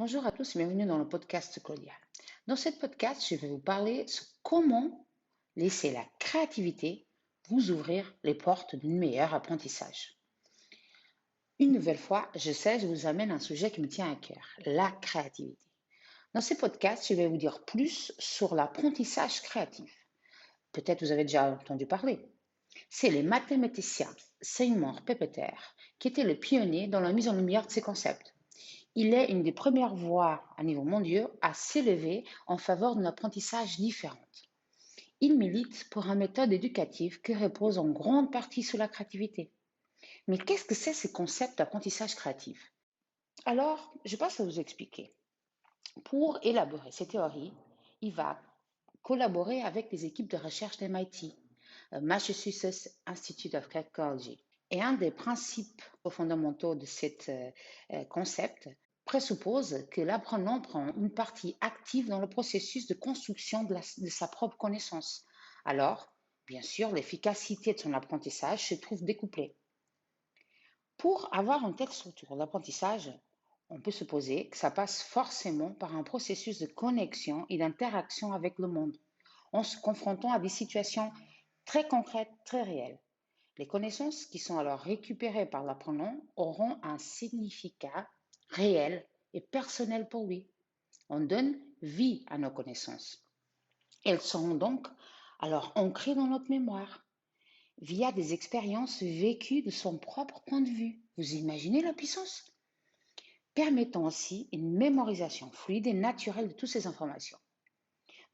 Bonjour à tous et bienvenue dans le podcast Claudia. Dans ce podcast, je vais vous parler sur comment laisser la créativité vous ouvrir les portes d'un meilleur apprentissage. Une nouvelle fois, je vous amène un sujet qui me tient à cœur, la créativité. Dans ce podcast, je vais vous dire plus sur l'apprentissage créatif. Peut-être vous avez déjà entendu parler. C'est les mathématiciens Seymour Papert qui était le pionnier dans la mise en lumière de ces concepts. Il est une des premières voix à niveau mondial à s'élever en faveur d'un apprentissage différent. Il milite pour une méthode éducative qui repose en grande partie sur la créativité. Mais qu'est-ce que c'est ce concept d'apprentissage créatif? Alors, je passe à vous expliquer. Pour élaborer ces théories, il va collaborer avec les équipes de recherche d'MIT, Massachusetts Institute of Technology. Et un des principes fondamentaux de ce concept présuppose que l'apprenant prend une partie active dans le processus de construction de sa propre connaissance. Alors, bien sûr, l'efficacité de son apprentissage se trouve découplée. Pour avoir une telle structure d'apprentissage, on peut supposer que ça passe forcément par un processus de connexion et d'interaction avec le monde, en se confrontant à des situations très concrètes, très réelles. Les connaissances qui sont alors récupérées par l'apprenant auront un significat réel et personnel pour lui. On donne vie à nos connaissances. Elles seront donc alors ancrées dans notre mémoire via des expériences vécues de son propre point de vue. Vous imaginez la puissance? Permettant ainsi une mémorisation fluide et naturelle de toutes ces informations.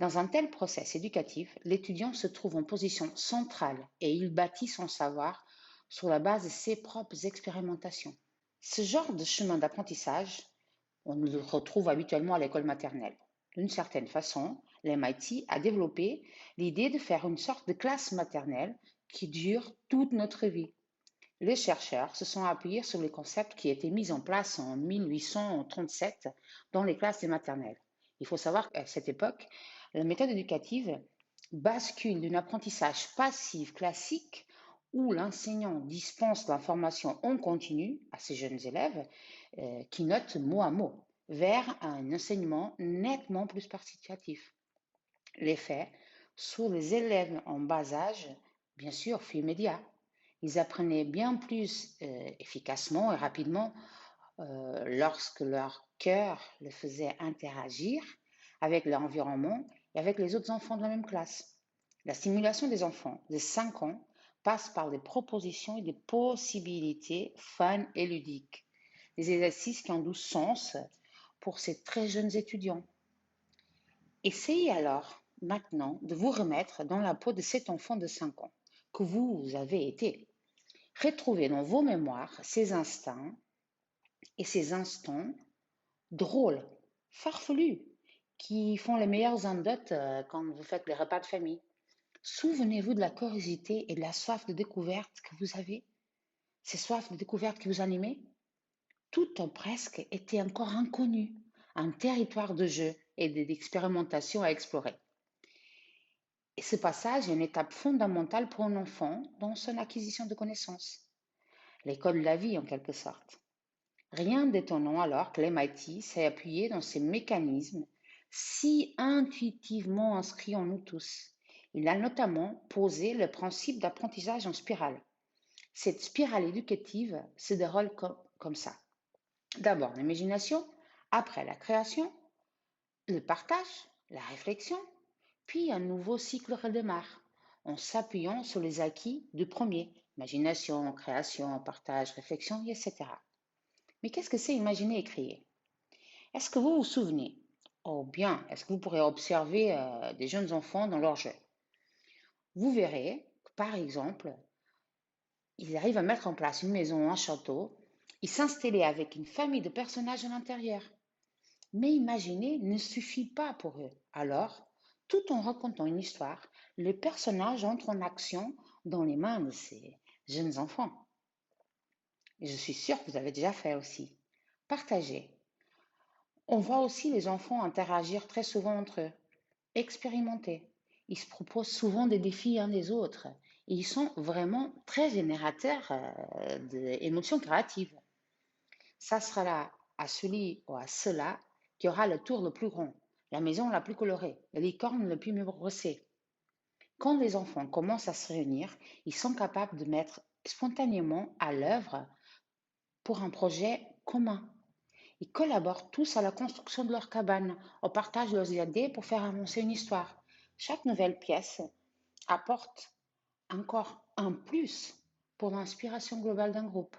Dans un tel process éducatif, l'étudiant se trouve en position centrale et il bâtit son savoir sur la base de ses propres expérimentations. Ce genre de chemin d'apprentissage, on le retrouve habituellement à l'école maternelle. D'une certaine façon, l'MIT a développé l'idée de faire une sorte de classe maternelle qui dure toute notre vie. Les chercheurs se sont appuyés sur les concepts qui étaient mis en place en 1837 dans les classes des maternelles. Il faut savoir qu'à cette époque, la méthode éducative bascule d'un apprentissage passif classique où l'enseignant dispense l'information en continu à ses jeunes élèves qui notent mot à mot vers un enseignement nettement plus participatif. L'effet sur les élèves en bas âge, bien sûr, fut immédiat. Ils apprenaient bien plus efficacement et rapidement lorsque leur cœur les faisait interagir avec l'environnement et avec les autres enfants de la même classe. La stimulation des enfants de 5 ans passe par des propositions et des possibilités fun et ludiques, des exercices qui ont du sens pour ces très jeunes étudiants. Essayez alors maintenant de vous remettre dans la peau de cet enfant de 5 ans que vous avez été. Retrouvez dans vos mémoires ces instincts et ces instants drôles, farfelus, qui font les meilleures anecdotes quand vous faites les repas de famille. Souvenez-vous de la curiosité et de la soif de découverte que vous avez, ces soifs de découverte qui vous animaient. Tout en presque était encore inconnu, un territoire de jeu et d'expérimentation à explorer. Et ce passage est une étape fondamentale pour un enfant dans son acquisition de connaissances, l'école de la vie en quelque sorte. Rien d'étonnant alors que l'MIT s'est appuyé dans ces mécanismes si intuitivement inscrits en nous tous. Il a notamment posé le principe d'apprentissage en spirale. Cette spirale éducative se déroule comme ça. D'abord l'imagination, après la création, le partage, la réflexion, puis un nouveau cycle redémarre en s'appuyant sur les acquis du premier, imagination, création, partage, réflexion, etc. Mais qu'est-ce que c'est imaginer et créer? Est-ce que vous vous souvenez? Oh bien, est-ce que vous pourrez observer des jeunes enfants dans leur jeu? Vous verrez que, par exemple, ils arrivent à mettre en place une maison, un château, ils s'installer avec une famille de personnages à l'intérieur. Mais imaginer ne suffit pas pour eux. Alors, tout en racontant une histoire, les personnages entrent en action dans les mains de ces jeunes enfants. Et je suis sûre que vous avez déjà fait aussi. Partagez. On voit aussi les enfants interagir très souvent entre eux, expérimenter. Ils se proposent souvent des défis uns des autres et ils sont vraiment très générateurs d'émotions créatives. Ça sera là à celui ou à cela qui aura le tour le plus grand, la maison la plus colorée, la licorne le plus brossée. Quand les enfants commencent à se réunir, ils sont capables de mettre spontanément à l'œuvre pour un projet commun. Ils collaborent tous à la construction de leur cabane, on partage leurs idées pour faire avancer une histoire. Chaque nouvelle pièce apporte encore un plus pour l'inspiration globale d'un groupe.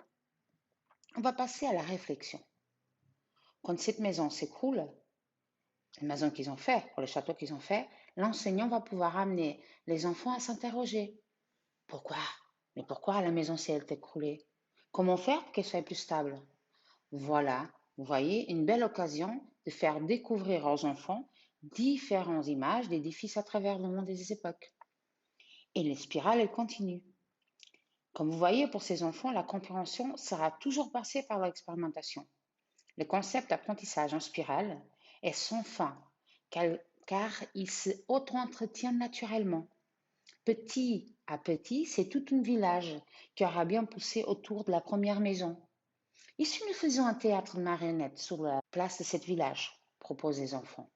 On va passer à la réflexion. Quand cette maison s'écroule, la maison qu'ils ont fait, ou le château qu'ils ont fait, l'enseignant va pouvoir amener les enfants à s'interroger. Pourquoi? Mais pourquoi la maison s'est écroulée? Comment faire pour qu'elle soit plus stable? Voilà, vous voyez, une belle occasion de faire découvrir aux enfants différentes images d'édifices à travers le monde des époques. Et les spirales, elles continuent. Comme vous voyez, pour ces enfants, la compréhension sera toujours passée par l'expérimentation. Le concept d'apprentissage en spirale est sans fin, car il se auto-entretient naturellement. Petit à petit, c'est tout un village qui aura bien poussé autour de la première maison. Et si nous faisions un théâtre de marionnettes sur la place de ce village, proposent les enfants.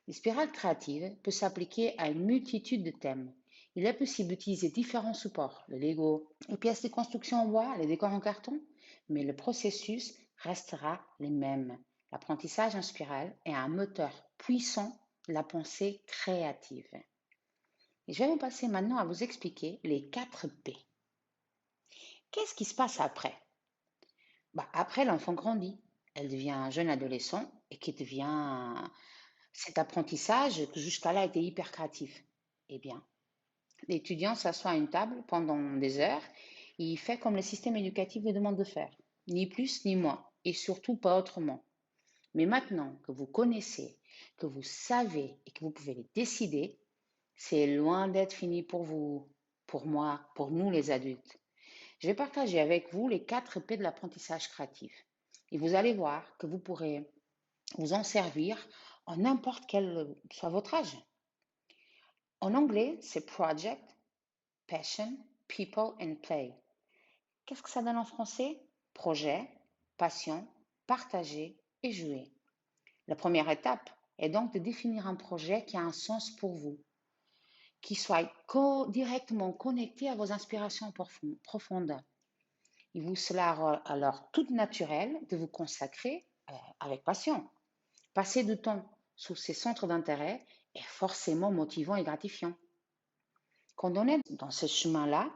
Les spirales créatives peuvent s'appliquer à une multitude de thèmes. Il est possible d'utiliser différents supports, le Lego, les pièces de construction en bois, les décors en carton, mais le processus restera le même. L'apprentissage en spirale est un moteur puissant de la pensée créative. Et je vais vous passer maintenant à vous expliquer les 4 P. Qu'est-ce qui se passe après? Après, l'enfant grandit. Elle devient un jeune adolescent et qui devient cet apprentissage que jusqu'à là était hyper créatif. Eh bien, l'étudiant s'assoit à une table pendant des heures et il fait comme le système éducatif lui demande de faire. Ni plus ni moins, et surtout pas autrement. Mais maintenant que vous connaissez, que vous savez et que vous pouvez les décider, c'est loin d'être fini pour vous, pour moi, pour nous les adultes. Je vais partager avec vous les 4 P de l'apprentissage créatif. Et vous allez voir que vous pourrez vous en servir en n'importe quel soit votre âge. En anglais, c'est project, passion, people and play. Qu'est-ce que ça donne en français? Projet, passion, partager et jouer. La première étape est donc de définir un projet qui a un sens pour vous, qui soit directement connecté à vos inspirations profondes. Il vous sera alors tout naturel de vous consacrer avec passion. Passer du temps sous ces centres d'intérêt est forcément motivant et gratifiant. Quand on est dans ce chemin-là,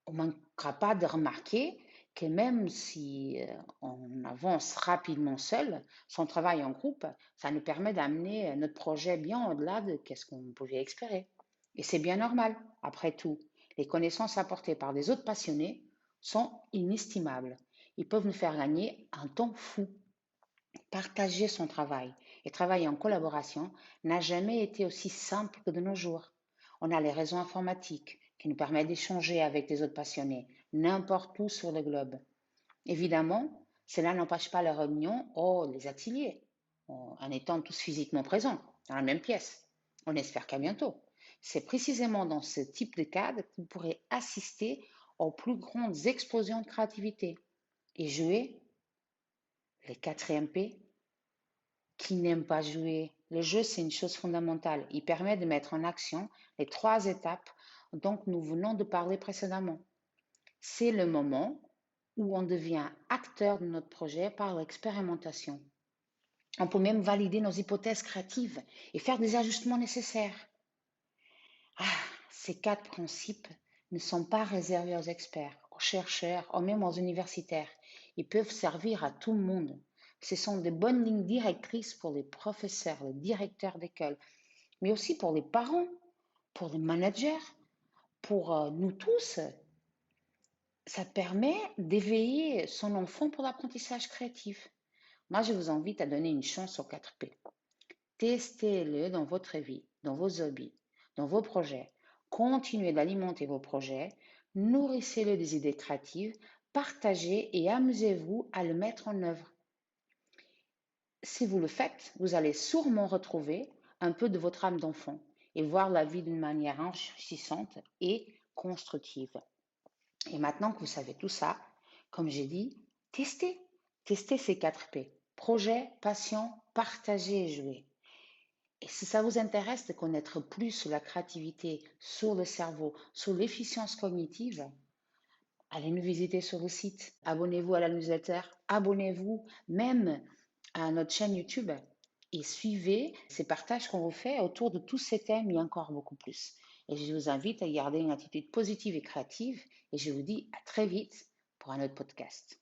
on ne manquera pas de remarquer que même si on avance rapidement seul, son travail en groupe, ça nous permet d'amener notre projet bien au-delà de ce qu'on pouvait espérer. Et c'est bien normal, après tout. Les connaissances apportées par des autres passionnés sont inestimables. Ils peuvent nous faire gagner un temps fou. Partager son travail et travailler en collaboration n'a jamais été aussi simple que de nos jours. On a les réseaux informatiques qui nous permettent d'échanger avec des autres passionnés n'importe où sur le globe. Évidemment, cela n'empêche pas les réunions ou les ateliers, en étant tous physiquement présents dans la même pièce. On espère qu'à bientôt. C'est précisément dans ce type de cadre que vous pourrez assister aux plus grandes explosions de créativité et jouer les 4 P. Qui n'aime pas jouer? Le jeu, c'est une chose fondamentale. Il permet de mettre en action les 3 étapes dont nous venons de parler précédemment. C'est le moment où on devient acteur de notre projet par l'expérimentation. On peut même valider nos hypothèses créatives et faire des ajustements nécessaires. Ces 4 principes ne sont pas réservés aux experts, aux chercheurs ou même aux universitaires. Ils peuvent servir à tout le monde. Ce sont de bonnes lignes directrices pour les professeurs, les directeurs d'école, mais aussi pour les parents, pour les managers, pour nous tous. Ça permet d'éveiller son enfant pour l'apprentissage créatif. Moi, je vous invite à donner une chance aux 4 P. Testez-le dans votre vie, dans vos hobbies, dans vos projets. Continuez d'alimenter vos projets, nourrissez-le des idées créatives, partagez et amusez-vous à le mettre en œuvre. Si vous le faites, vous allez sûrement retrouver un peu de votre âme d'enfant et voir la vie d'une manière enrichissante et constructive. Et maintenant que vous savez tout ça, comme j'ai dit, testez ces 4 P. Projet, passion, partager et jouer. Et si ça vous intéresse de connaître plus sur la créativité, sur le cerveau, sur l'efficience cognitive, allez nous visiter sur le site. Abonnez-vous à la newsletter, abonnez-vous même à notre chaîne YouTube et suivez ces partages qu'on vous fait autour de tous ces thèmes et encore beaucoup plus. Et je vous invite à garder une attitude positive et créative et je vous dis à très vite pour un autre podcast.